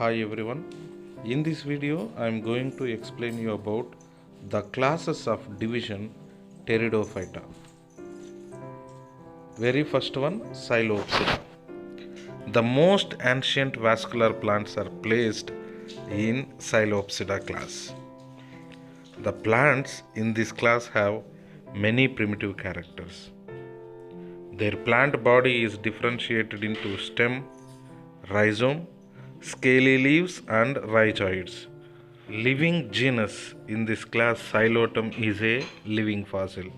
Hi everyone. In this video I am going to explain you about the classes of division Pteridophyta. Very first one, Psilopsida. The most ancient vascular plants are placed in Psilopsida class. The plants in this class have many primitive characters. Their plant body is differentiated into stem, rhizome, scaly leaves and rhizoids. Living genus in this class Psilotum is a living fossil.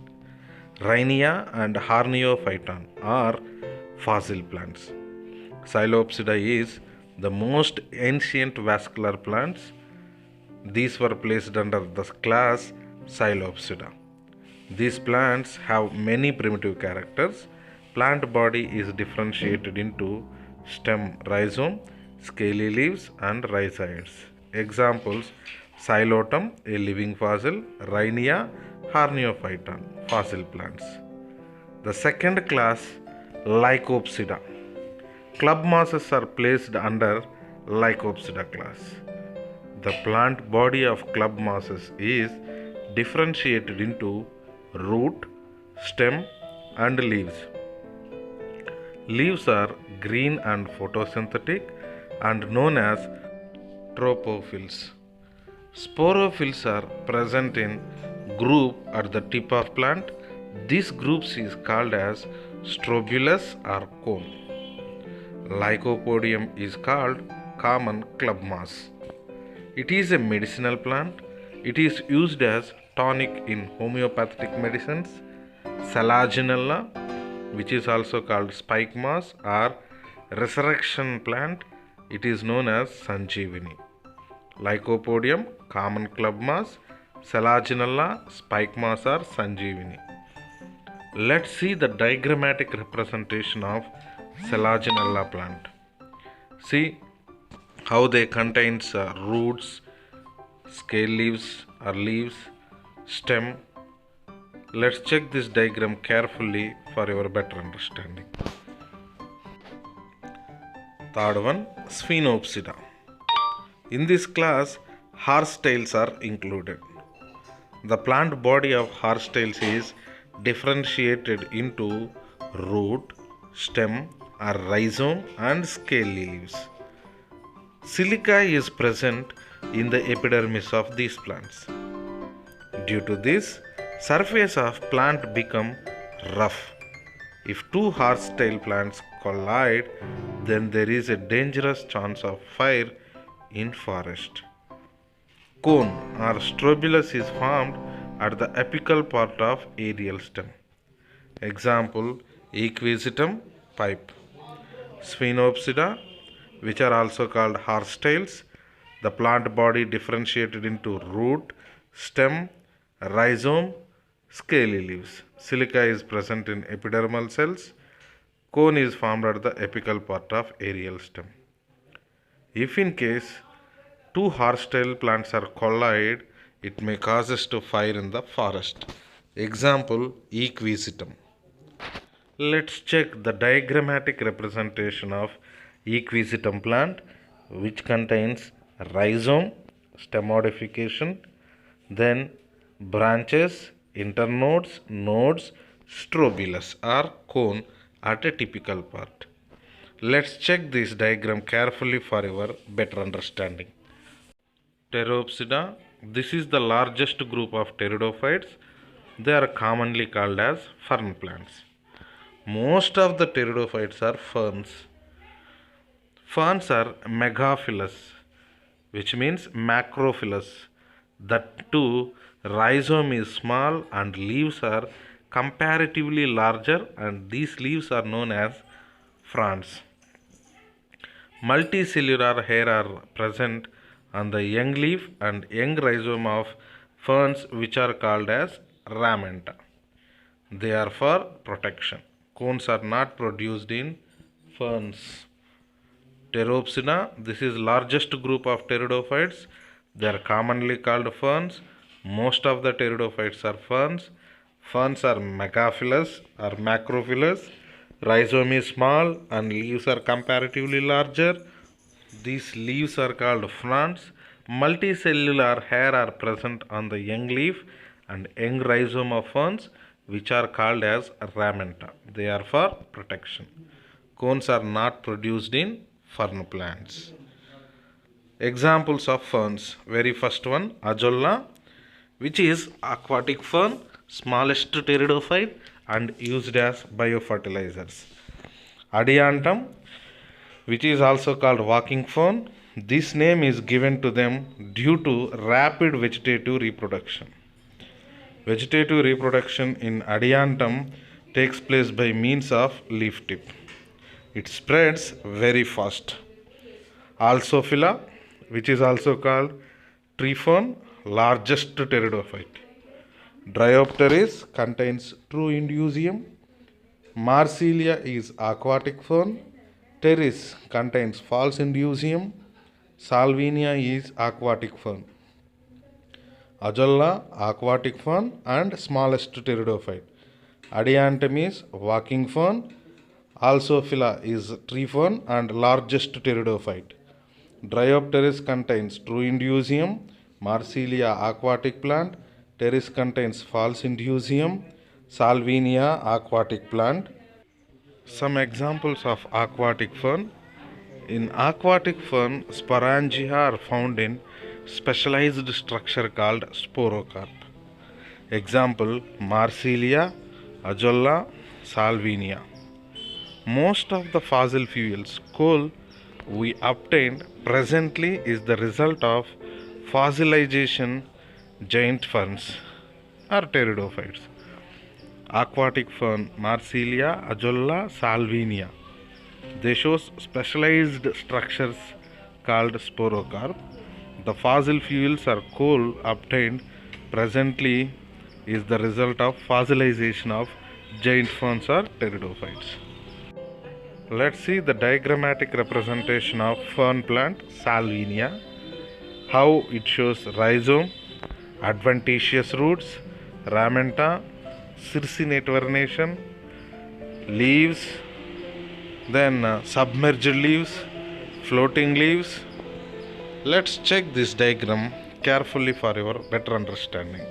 Rhynia and Horneophyton are fossil plants. Psilopsida is the most ancient vascular plants. These were placed under the class Psilopsida. These plants have many primitive characters. Plant body is differentiated into stem, rhizome, scaly leaves and rhizoids. Examples: Psilotum, a living fossil; Rhynia, Horneophyton, fossil plants. The second class, Lycopsida. Club mosses are placed under Lycopsida class. The plant body of club mosses is differentiated into root, stem and leaves. Leaves are green and photosynthetic and known as tropophils. Sporophylls are present in group at the tip of plant. This group is called as strobulus or cone. Lycopodium is called common club moss. It is a medicinal plant. It is used as tonic in homeopathic medicines. Selaginella, which is also called spike moss or resurrection plant, it is known as Sanjeevani. Lycopodium, common club moss; Selaginella, spike moss or Sanjeevani. Let's see the diagrammatic representation of Selaginella plant. See how they contains roots, scale leaves or leaves, stem. Let's check this diagram carefully for your better understanding. Third one, Sphenopsida. In this class, horsetails are included. The plant body of horsetails is differentiated into root, stem or rhizome and scaly leaves. Silica is present in the epidermis of these plants. Due to this, surface of plant become rough. If two horsetail plants collide, then there is a dangerous chance of fire in forest. Cone or strobulus is formed at the apical part of aerial stem. Example: Equisetum pipe. Sphenopsida, which are also called horsetails, the plant body differentiated into root, stem, rhizome, scaly leaves. Silica is present in epidermal cells. Cone is formed at the apical part of aerial stem. If in case two horsetail plants are collide, it may causes to fire in the forest. Example: Equisetum. Let's check the diagrammatic representation of Equisetum plant, which contains rhizome, stem modification, then branches, internodes, nodes, strobulus or cone at a typical part. Let's check this diagram carefully for your better understanding. Pteropsida. This is the largest group of pteridophytes. They are commonly called as fern plants. Most of the pteridophytes are ferns. Ferns are megaphyllous, which means macrophyllous. That too, rhizome is small and leaves are comparatively larger, and these leaves are known as fronds. Multicellular hair are present on the young leaf and young rhizome of ferns, which are called as ramenta. They are for protection. Cones are not produced in ferns. Pteropsida. This is largest group of pteridophytes. They are commonly called ferns. Most of the pteridophytes are ferns. Ferns are megaphyllous or macrophyllous. Rhizome is small and leaves are comparatively larger. These leaves are called fronds. Multicellular hair are present on the young leaf and young rhizome of ferns, which are called as ramenta. They are for protection. Cones are not produced in fern plants. Examples of ferns. Very first one, azolla, which is aquatic fern, smallest pteridophyte and used as biofertilizers. Adiantum, which is also called walking fern. This name is given to them due to rapid vegetative reproduction. Vegetative reproduction in Adiantum takes place by means of leaf tip. It spreads very fast. Alsophila, which is also called tree fern, largest pteridophyte. Dryopteris contains true indusium. Marsilia is aquatic fern. Pteris contains false indusium. Salvinia is aquatic fern. Azolla, aquatic fern and smallest pteridophyte. Adiantum is walking fern. Alsophila is tree fern and largest pteridophyte. Dryopteris contains true indusium. Marsilia, aquatic plant. Pteris contains false indusium. Salvinia, aquatic plant. Some examples of aquatic fern. In aquatic fern, sporangia are found in specialized structure called sporocarp. Example, Marsilia, azolla, Salvinia. Most of the fossil fuels, coal, we obtained presently is the result of fossilization giant ferns or pteridophytes. Aquatic fern, Marsilia, azolla, Salvinia. They show specialized structures called sporocarp. The fossil fuels or coal obtained presently is the result of fossilization of giant ferns or pteridophytes. Let's see the diagrammatic representation of fern plant Salvinia. How it shows rhizome, adventitious roots, ramenta, circinate vernation, leaves, then submerged leaves, floating leaves. Let's check this diagram carefully for your better understanding.